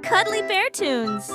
cuddly bear tunes.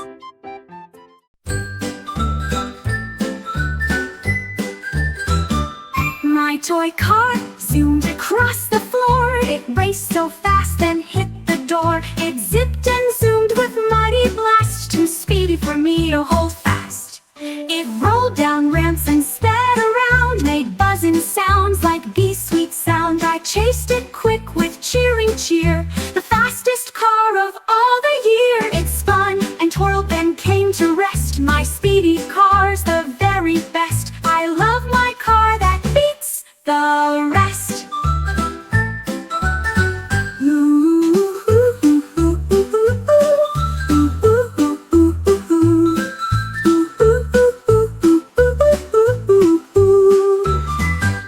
My toy car zoomed across the floor. It raced so fast and hit the door. It zipped and zoomed with mighty blast, too speedy for me to hold fast. It rolled down ramps and sped around, made buzzing sounds like bee sweet sound. I chased it quick with cheering cheer, the fastest car of all the year. It spun and twirled and came to rest. My speedy car's the very best. I love my car that beats the rest.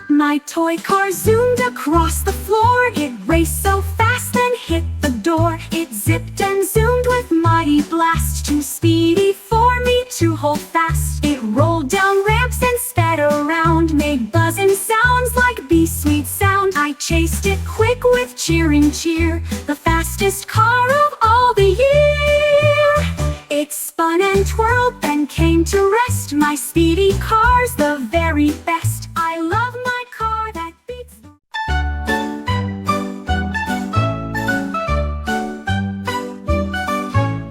My toy car zoomed across the floor. It raced so fast and hit the door. It zipped and zoomed with mighty blast, too speedy for me to hold fast. It rolled down ramps and sped around, made buzzing sounds like bee sweet sound. I chased it quick with cheering cheer, the fastest car of all the year. It spun and twirled and came to rest. My speedy car's the very best. I love my car that beats the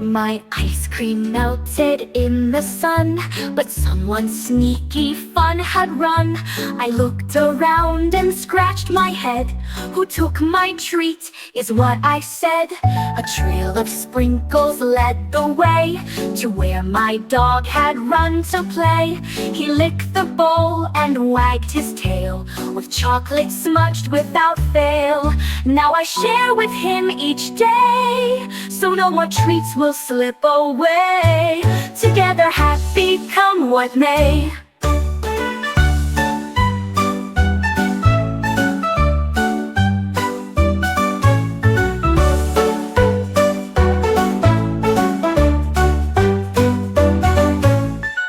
My ice cream melted in the sun, but someone sneaky fun had run. I looked around and scratched my head. Who took my treat is what I said. A trail of sprinkles led the way to where my dog had run to play. He licked the bowl and wagged his tail, with chocolate smudged without fail. Now I share with him each day, so no more treats will slip away. Together happy come what may.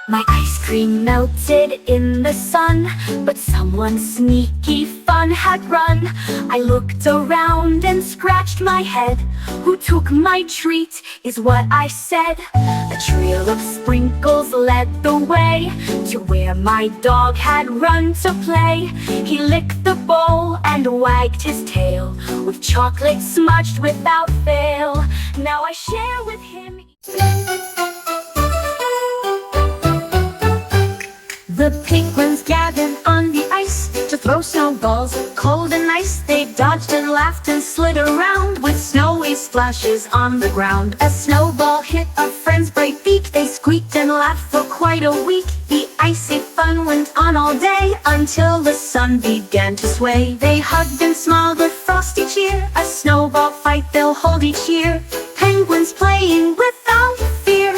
My ice cream melted in the sun, but someone sneaky fun had run. I looked around and scratched my head. Who took my treat is what I said. A trail of sprinkles led the way to where my dog had run to play. He licked the bowl and wagged his tail, with chocolate smudged without fail. Now I share with him. The penguins gathered on the ice to throw snowballs, cold and ice. They dodged and laughed and slid around with snowy splashes on the ground. A snowball hit a friend's bright beak. They squeaked and laughed for quite a week. The icy fun went on all day until the sun began to sway. They hugged and smiled with frosty cheer. A snowball fight they'll hold each year. Penguins playing without fear.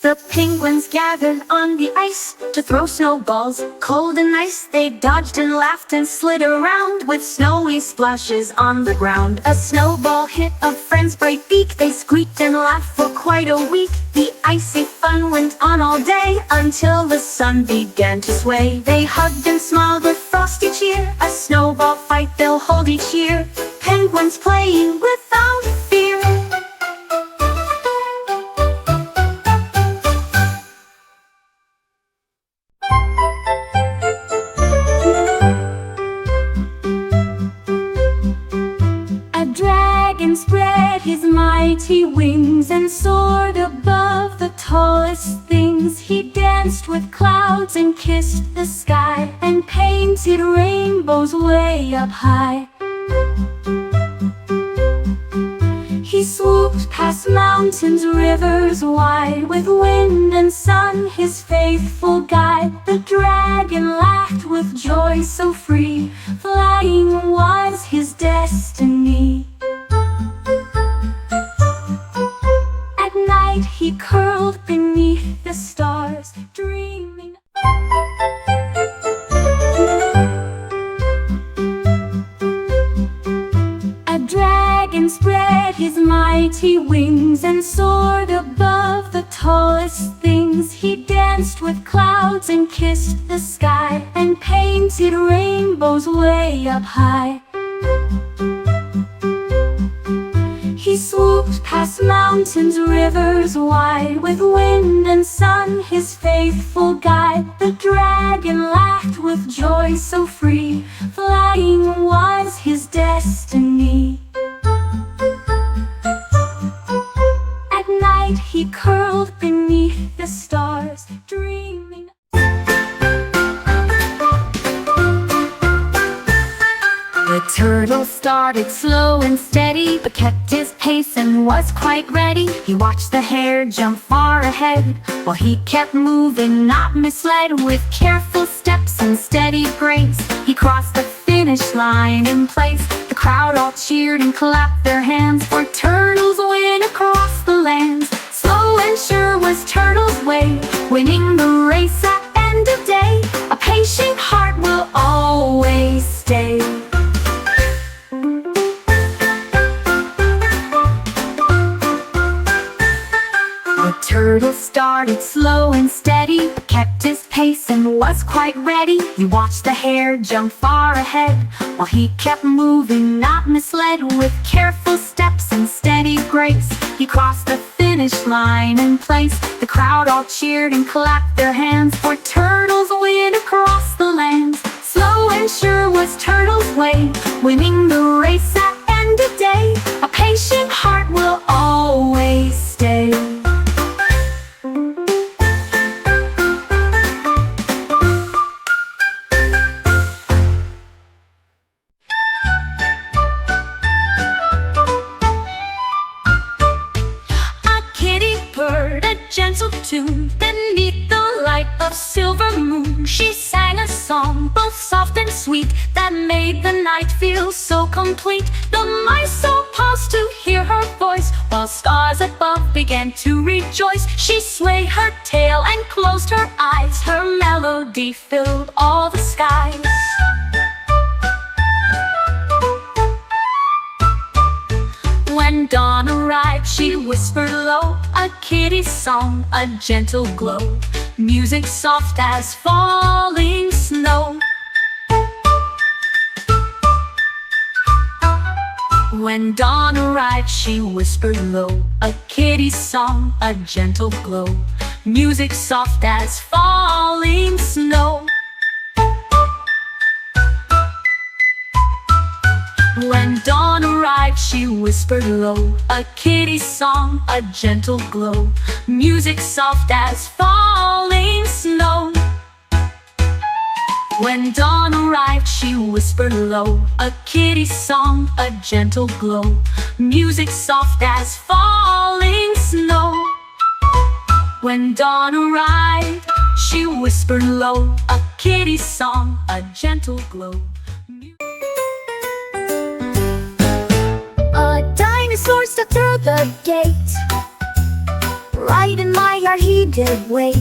The penguins gathered on the ice to throw snowballs, cold and ice. They dodged and laughed and slid around with snowy splashes on the ground. A snowball hit a friend's bright beak. They squeaked and laughed for quite a week. The icy fun went on all day until the sun began to sway. They hugged and smiled with frosty cheer. A snowball fight they'll hold each year. Penguins playing without fear. Spread his mighty wings and soared above the tallest things. He danced with clouds and kissed the sky and painted rainbows way up high. He swooped past mountains, rivers wide, with wind and sun his faithful guide. The dragon laughed with joy so free, flying was his destiny. He curled beneath the stars, dreaming. A dragon spread his mighty wings and soared above the tallest things. He danced with clouds and kissed the sky, and painted rainbows way up high. He swooped past mountains, rivers wide, with wind and sun his faithful guide. The dragon laughed with joy so free, flying was his destiny. At night he curled beneath the stars, dreaming. The turtle started slow and steady, but kept his pace and was quite ready. He watched the hare jump far ahead, while he kept moving, not misled. With careful steps and steady grace, he crossed the finish line in place. The crowd all cheered and clapped their hands, for turtles win across the lands. Slow and sure was Turtle's way, winning the race at end of day. A patient heart will always stay. The turtle started slow and steady, but kept his pace and was quite ready. He watched the hare jump far ahead, while he kept moving, not misled. With careful steps and steady grace, he crossed the finish line in place. The crowd all cheered and clapped their hands, for turtles win across the lands. Slow and sure was Turtle's way, winning the race at end of day. A patient heart will always stay. Gentle tune, beneath the light of silver moon, she sang a song both soft and sweet, that made the night feel so complete. The mice all paused to hear her voice, while stars above began to rejoice. She swayed her tail and closed her eyes, her melody filled all the skies. When dawn arrived, she whispered low, a kitty's song, a gentle glow, music soft as falling snow. When dawn arrived, she whispered low, a kitty's song, a gentle glow, music soft as falling snow. When dawn arrived, she whispered low, a kitty's song, a gentle glow, music soft as falling snow. When dawn arrived, she whispered low, a kitty's song, a gentle glow, music soft as falling snow. When dawn arrived, she whispered low, a kitty's song, a gentle glow. A dinosaur stepped through the gate. Right in my yard he did wait.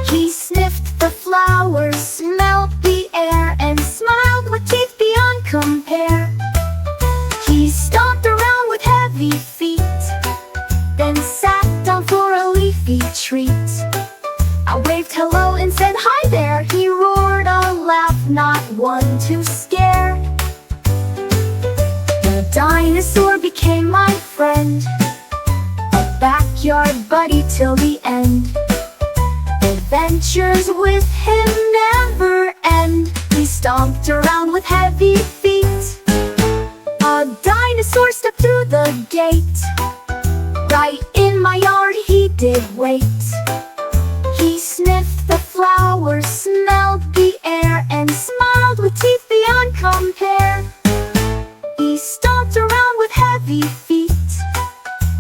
He sniffed the flowers, smelled the air, and smiled with teeth beyond compare. He stomped around with heavy feet, then sat down for a leafy treat. I waved hello and said hi there. He roared a laugh, not one to scare. The dinosaur became my friend, a backyard buddy till the end. Adventures with him never end. He stomped around with heavy feet. A dinosaur stepped through the gate. Right in my yard he did wait. He sniffed the flowers, smelled the air, and smiled with teeth beyond compare. He stomped around with heavy feet,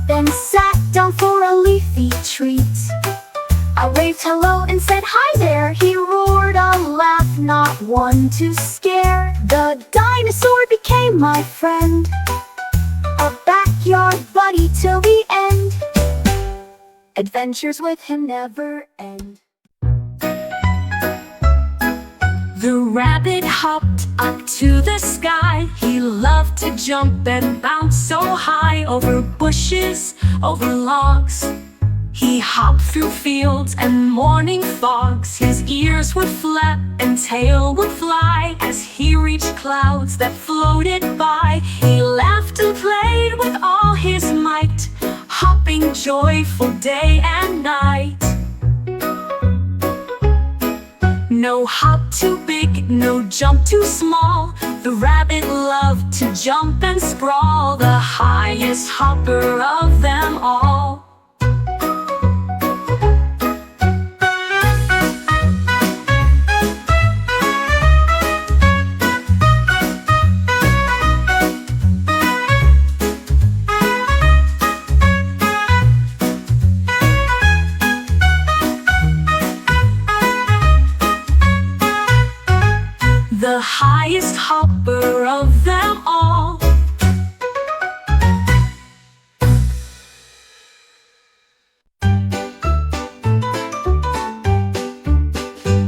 then sat down for a leafy treat. I waved hello and said hi there. He roared a laugh, not one to scare. The dinosaur became my friend, a backyard buddy till the end. Adventures with him never end. The rabbit hopped up to the sky. He loved to jump and bounce so high, over bushes, over logs, He hopped through fields and morning fogs. His ears would flap and tail would fly. As he reached clouds that floated by, he laughed and played with all his might, hopping joyful day and night. No hop too big, no jump too small. The rabbit loved to jump and sprawl, the highest hopper of them all. The highest hopper of them all.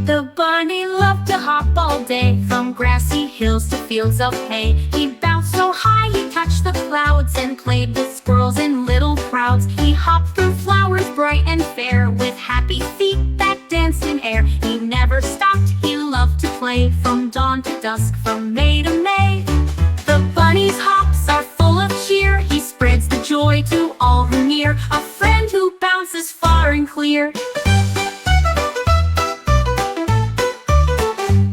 The bunny loved to hop all day, from grassy hills to fields of hay. He bounced so high he touched the clouds, and played with squirrels in little crowds. He hopped through flowers bright and fair, with happy feet that danced in air. He never stopped, he loved to play, from dawn to dusk, from May to May. The bunny's hops are full of cheer, he spreads the joy to all who near, a friend who bounces far and clear.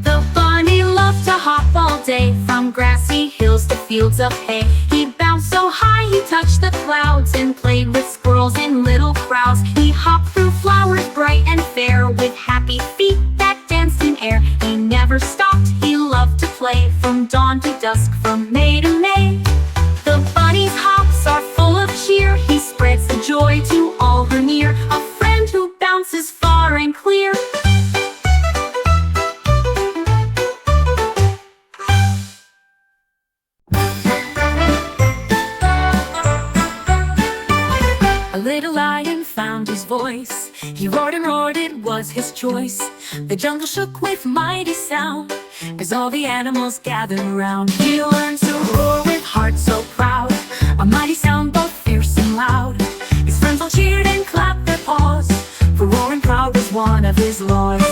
The bunny loved to hop all day, from grassy hills to fields of hay. He bounced so high he touched the clouds, and played with squirrels in little crowds. He hopped through flowers bright and fair, with happy feet that danced in air. He never stopped, he loved to play, from dawn to dusk, from May to May. The bunny's hops are full of cheer, he spreads the joy to all who near, a friend who bounces far and clear. A little lion found his voice, he roared and roared, it was his choice. The jungle shook with mighty sound, as all the animals gathered around. He learned to roar with heart so proud, a mighty sound both fierce and loud. His friends all cheered and clapped their paws, for roaring proud was one of his laws.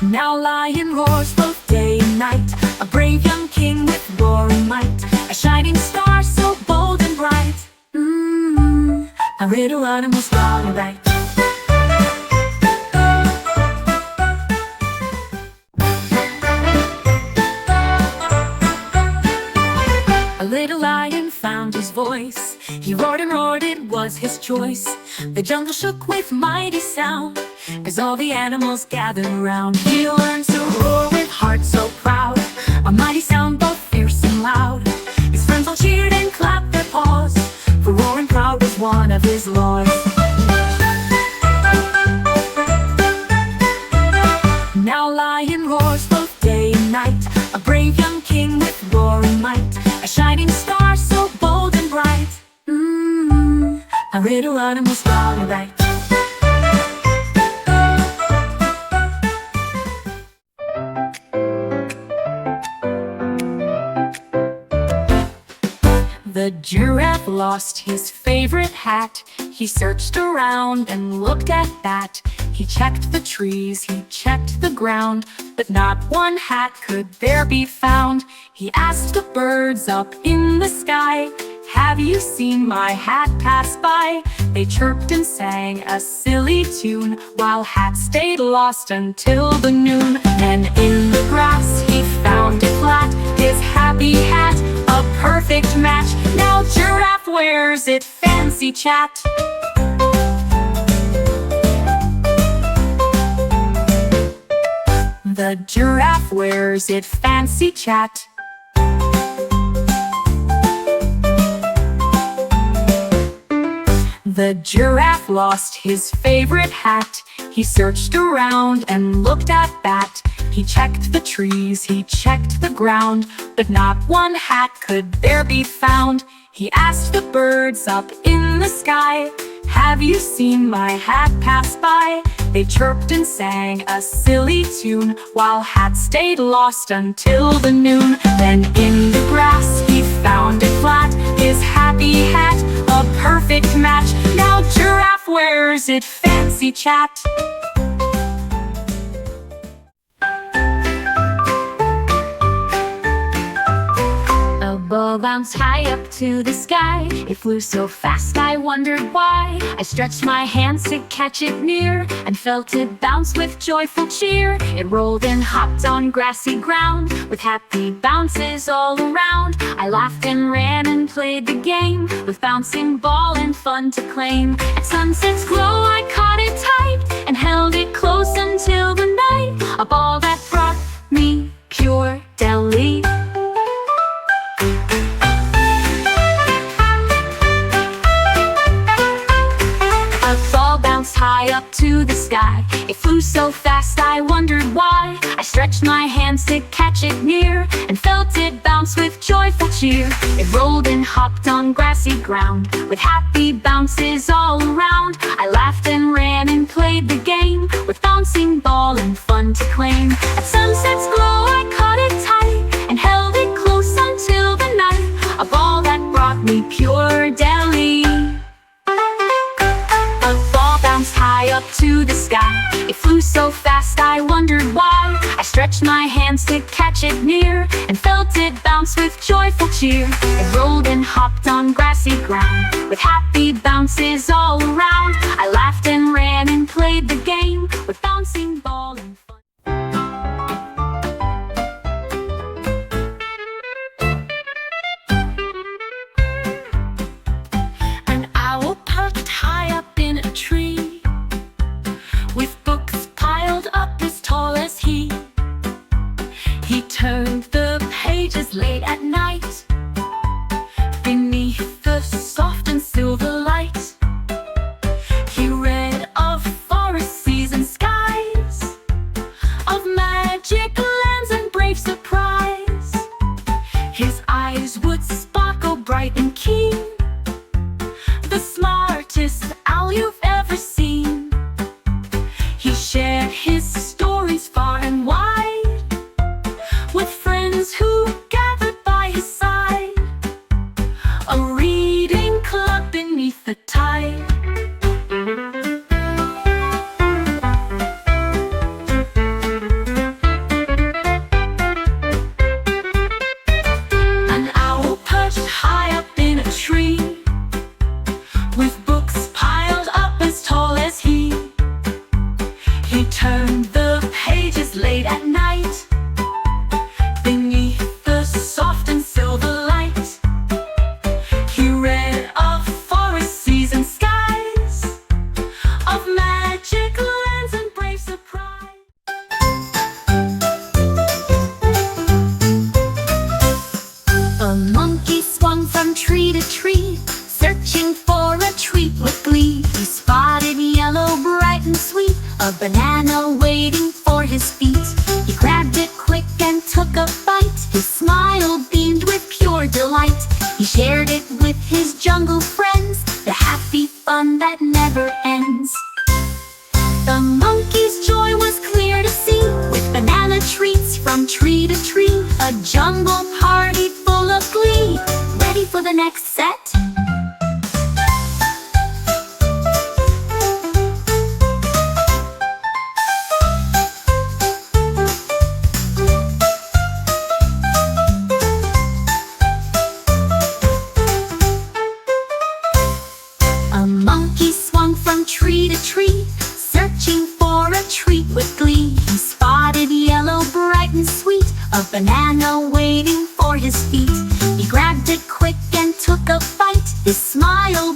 Now lion roars both day and night, a brave young king with roaring might, a shining star so bold and bright. A little animal's gone right. A little lion found his voice, he roared and roared, it was his choice. The jungle shook with mighty sound, as all the animals gathered around. He learned to roar with heart so proud, a mighty sound both fierce and loud. His friends all cheered and clapped their paws, for roaring proud was one of his laws. Now lion roars both day and night, a brave young king with roaring might, a shining star so bold and bright. A little animal's gone right. The giraffe lost his favorite hat. He searched around and looked at that. He checked the trees, he checked the ground, but not one hat could there be found. He asked the birds up in the sky, "Have you seen my hat pass by?" They chirped and sang a silly tune, while hat stayed lost until the noon. And in the grass he found it flat, his happy hat, a perfect match. Now Giraffe wears it, fancy chat. The giraffe wears it, fancy chat. The giraffe lost his favorite hat. He searched around and looked at that. He checked the trees, he checked the ground, but not one hat could there be found. He asked the birds up in the sky, "Have you seen my hat pass by?" They chirped and sang a silly tune, while hat stayed lost until the noon. Then in the grass he found it flat, his happy use it fancy chat. A ball bounced high up to the sky. It flew so fast I wondered why. I stretched my hands to catch it near, and felt it bounce with joyful cheer. It rolled and hopped on grassy ground, with happy bounces all around. I laughed and ran and played the game, with bouncing ball and fun to claim. At sunset's glow I caught it tight, and held it close until the night. A ball that brought me pure delight. High up to the sky, it flew so fast I wondered why. I stretched my hands to catch it near, and felt it bounce with joyful cheer. It rolled and hopped on grassy ground, with happy bounces all around. I laughed and ran and played the game, with bouncing ball and fun to claim. At sunset's glow I caught it tight, and held it close until the night. A ball that brought me pure delight. High up to the sky, it flew so fast I wondered why. I stretched my hands to catch it near, and felt it bounce with joyful cheer. It rolled and hopped on grassy ground, with happy bounces all around. I laughed and ran and played the game, with bouncing ball and fun. An owl perched high up in a tree, with books piled up as tall as he. He turned the pages late at night, beneath the soft and silver light. He read of forest seas and skies, of magic lands and brave surprise. His eyes would sparkle bright and keen, the smartest owl you've ever seen. He shared his stories far and wide, with friends who gathered by his side. A reading club beneath the tide. An owl perched high up in a tree, with books piled up as tall as he. He turned the pages late at night, beneath the soft and silver light. He read of forest seas and skies, of magic lands and brave surprise. A monkey swung from tree to tree, searching for a treat with glee. He spotted yellow, bright and sweet, a banana waiting for his feet. He grabbed it quick and took a bite. His smile beamed with pure delight. He shared it with his jungle friends, the happy fun that never ends. The monkey's joy was clear to see, with banana treats from tree to tree. A jungle party full of glee, ready for the next set. A monkey swung from tree to tree, searching for a treat with glee. He spotted yellow, bright and sweet, a banana waiting for his feet. He grabbed it quick and took a bite. His smile